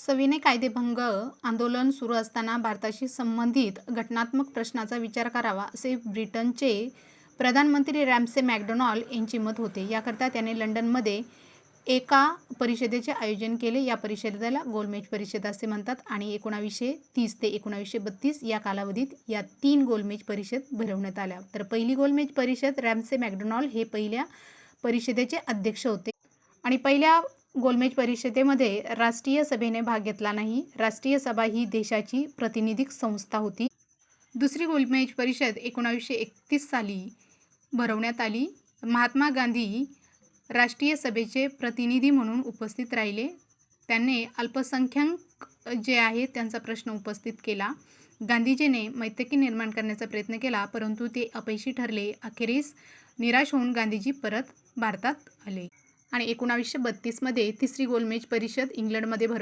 सविनय कायदेभंग आंदोलन सुरू असताना भारताशी संबंधित घटनात्मक प्रश्नाचा विचार करावा असे ब्रिटनचे प्रधानमंत्री रॅम्से मॅकडोनाल्ड यांचे मत होते. याकरता त्याने लंडनमध्ये एका परिषदेचे आयोजन केले. या परिषदेला गोलमेज परिषद असे म्हणतात आणि 1930 ते 1932 या कालावधीत या 3 गोलमेज परिषद भरवण्यात आल्या. तर पहिली गोलमेज परिषद रॅम्से मॅकडोनाल्ड हे पहिल्या परिषदेचे अध्यक्ष होते आणि पहिल्या गोलमेज परिषदेमध्ये राष्ट्रीय सभेने भाग घेतला नाही. राष्ट्रीय सभा ही देशाची प्रातिनिधिक संस्था होती. दुसरी गोलमेज परिषद 1931 साली भरवण्यात आली. महात्मा गांधी राष्ट्रीय सभेचे प्रतिनिधी म्हणून उपस्थित राहिले. त्यांनी अल्पसंख्याक जे आहेत त्यांचा प्रश्न उपस्थित केला. गांधीजीने मैत्री निर्माण करण्याचा प्रयत्न केला, परंतु ते अपयशी ठरले. अखेरीस निराश होऊन गांधीजी परत भारतात आले आणि 1932 मध्ये तिसरी गोलमेज परिषद इंग्लंडमध्ये भरवली.